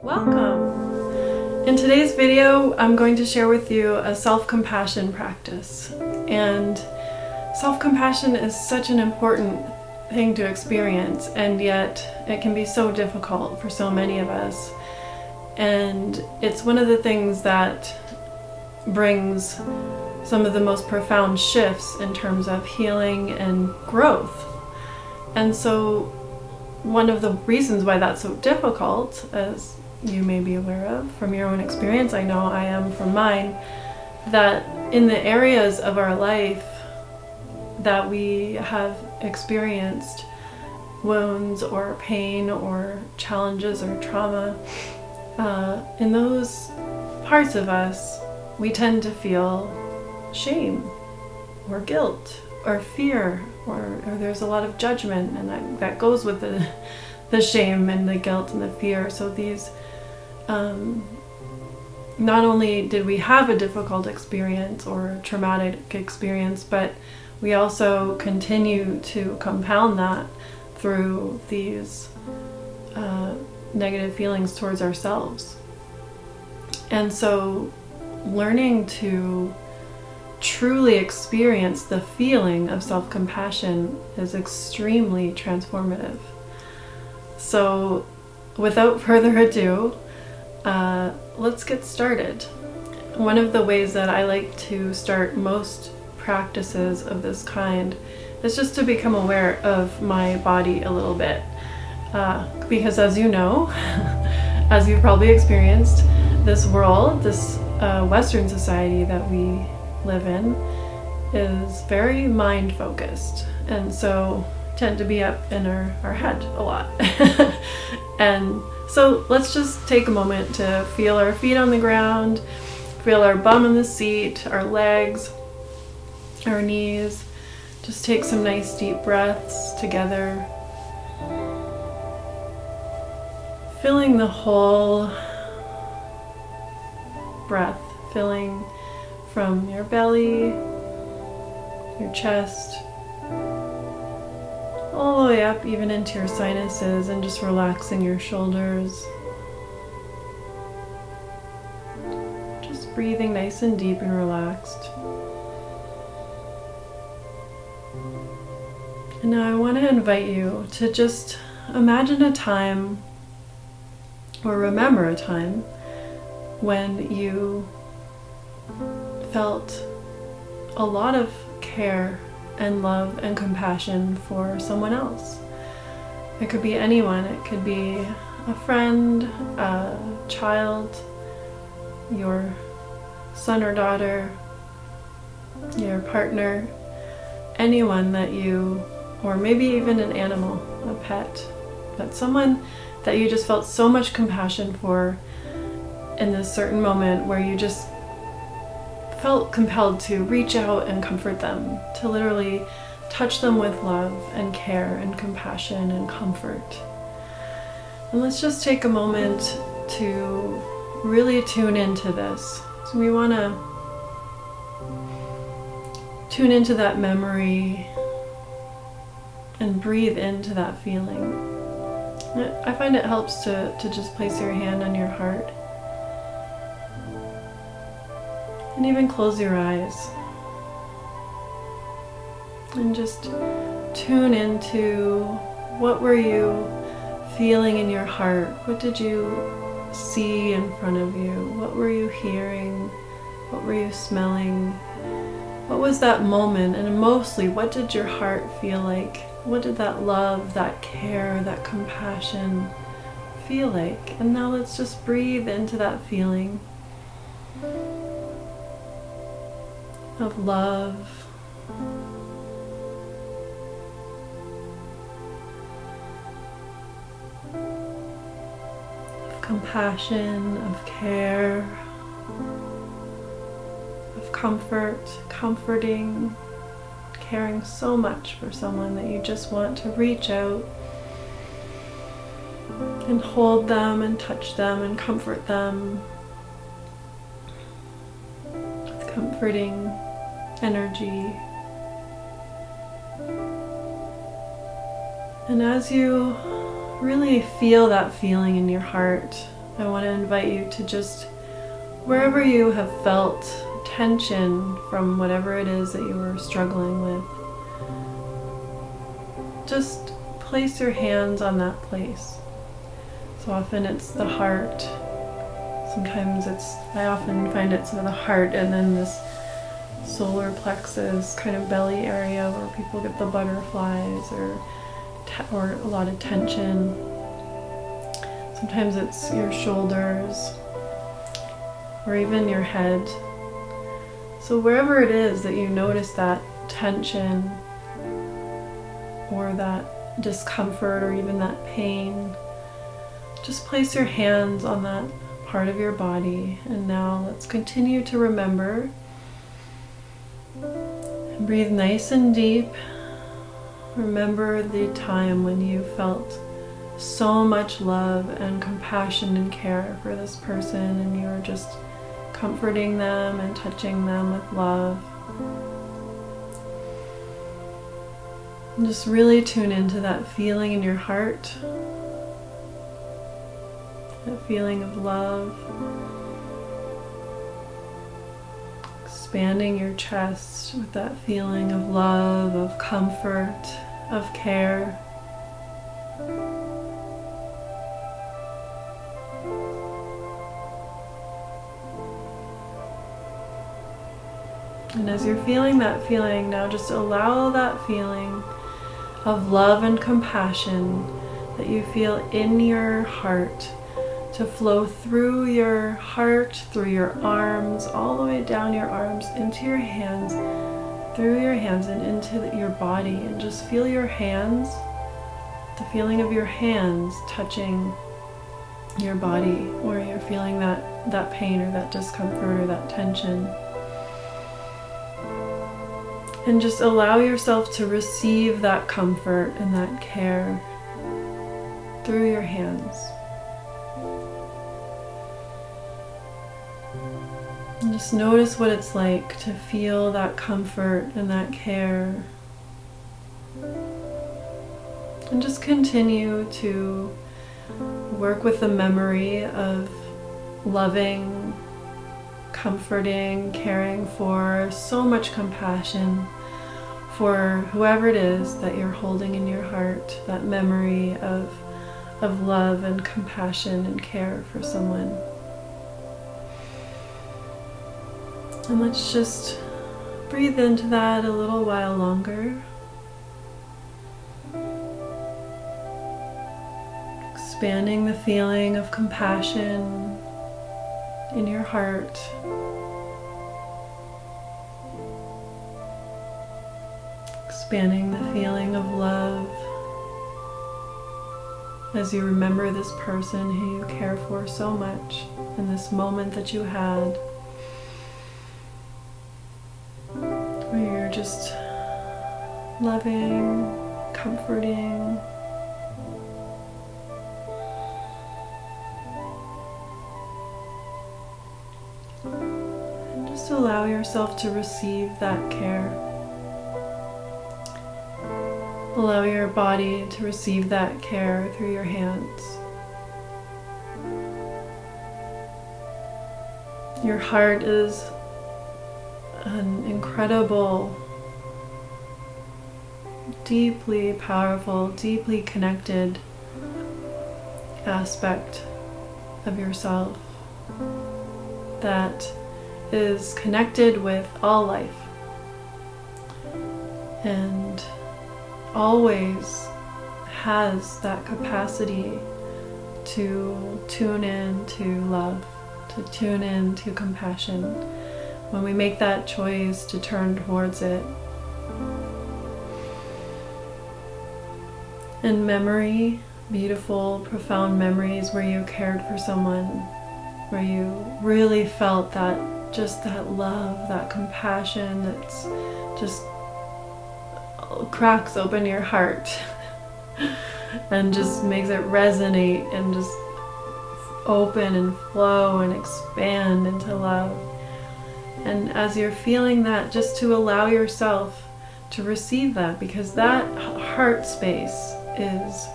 Welcome! In today's video, I'm going to share with you a self-compassion practice. And self-compassion is such an important thing to experience, and yet it can be so difficult for so many of us. And it's one of the things that brings some of the most profound shifts in terms of healing and growth. And so one of the reasons why that's so difficult, as you may be aware of from your own experience, I know I am from mine, that in the areas of our life that we have experienced wounds or pain or challenges or trauma, in those parts of us, we tend to feel shame or guilt or fear, or there's a lot of judgment, and that goes with the shame and the guilt and the fear. So these, not only did we have a difficult experience or traumatic experience, but we also continue to compound that through these negative feelings towards ourselves. And so learning to truly experience the feeling of self-compassion is extremely transformative. So without further ado, let's get started. One of the ways that I like to start most practices of this kind is just to become aware of my body a little bit. Because as you know, as you've probably experienced, this world, this Western society that we live in is very mind focused, and so tend to be up in our head a lot. And so let's just take a moment to feel our feet on the ground, feel our bum in the seat, our legs, our knees. Just take some nice deep breaths together, filling the whole breath, filling from your belly, your chest, all the way up even into your sinuses, and just relaxing your shoulders. Just breathing nice and deep and relaxed. And now I want to invite you to just imagine a time, or remember a time, when you felt a lot of care and love and compassion for someone else. It could be anyone. It could be a friend, a child, your son or daughter, your partner, anyone that you, or maybe even an animal, a pet, but someone that you just felt so much compassion for in this certain moment where you just felt compelled to reach out and comfort them, to literally touch them with love and care and compassion and comfort. And let's just take a moment to really tune into this. So we want to tune into that memory and breathe into that feeling. I find it helps to just place your hand on your heart. And even close your eyes and just tune into what were you feeling in your heart? What did you see in front of you? What were you hearing? What were you smelling? What was that moment? And mostly, what did your heart feel like? What did that love, that care, that compassion feel like? And now let's just breathe into that feeling of love, of compassion, of care, of comfort, comforting, caring so much for someone that you just want to reach out and hold them and touch them and comfort them with comforting energy. And as you really feel that feeling in your heart, I want to invite you to just, wherever you have felt tension from whatever it is that you were struggling with, just place your hands on that place. So often it's the heart. Sometimes I often find it's the heart and then this solar plexus kind of belly area where people get the butterflies or a lot of tension. Sometimes it's your shoulders or even your head. So wherever it is that you notice that tension or that discomfort or even that pain, just place your hands on that part of your body. And now let's continue to remember. And breathe nice and deep. Remember the time when you felt so much love and compassion and care for this person, and you were just comforting them and touching them with love. And just really tune into that feeling in your heart, that feeling of love. Expanding your chest with that feeling of love, of comfort, of care. And as you're feeling that feeling, now just allow that feeling of love and compassion that you feel in your heart to flow through your heart, through your arms, all the way down your arms, into your hands, through your hands and into your body. And just feel your hands, the feeling of your hands touching your body, where you're feeling that pain or that discomfort or that tension. And just allow yourself to receive that comfort and that care through your hands. And just notice what it's like to feel that comfort and that care. And just continue to work with the memory of loving, comforting, caring for, so much compassion for whoever it is that you're holding in your heart, that memory of love and compassion and care for someone. And let's just breathe into that a little while longer. Expanding the feeling of compassion in your heart. Expanding the feeling of love as you remember this person who you care for so much in this moment that you had, where you're just loving, comforting, and just allow yourself to receive that care. Allow your body to receive that care through your hands. Your heart is an incredible, deeply powerful, deeply connected aspect of yourself that is connected with all life and always has that capacity to tune in to love, to tune in to compassion. When we make that choice to turn towards it. And memory, beautiful, profound memories where you cared for someone, where you really felt that, just that love, that compassion that's just cracks open your heart and just makes it resonate and just open and flow and expand into love. And as you're feeling that, just to allow yourself to receive that, because that heart space is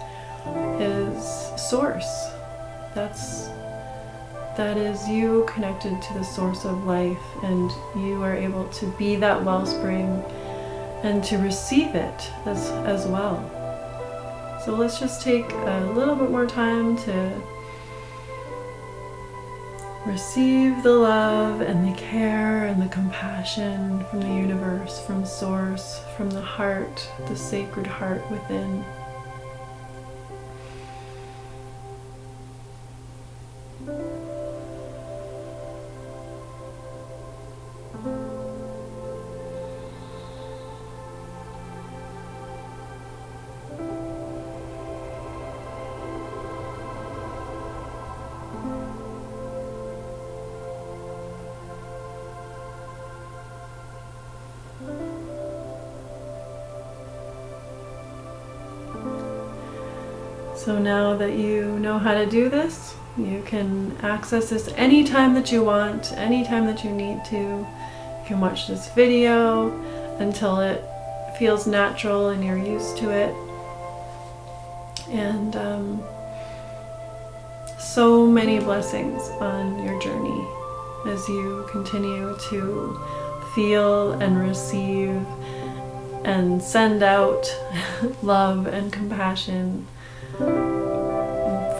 source. That's that is you connected to the source of life, and you are able to be that wellspring and to receive it as well. So let's just take a little bit more time to receive the love and the care and the compassion from the universe, from Source, from the heart, the sacred heart within. So now that you know how to do this, you can access this anytime that you want, anytime that you need to. You can watch this video until it feels natural and you're used to it. And so many blessings on your journey as you continue to feel and receive and send out love and compassion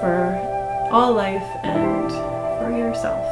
for all life and for yourself.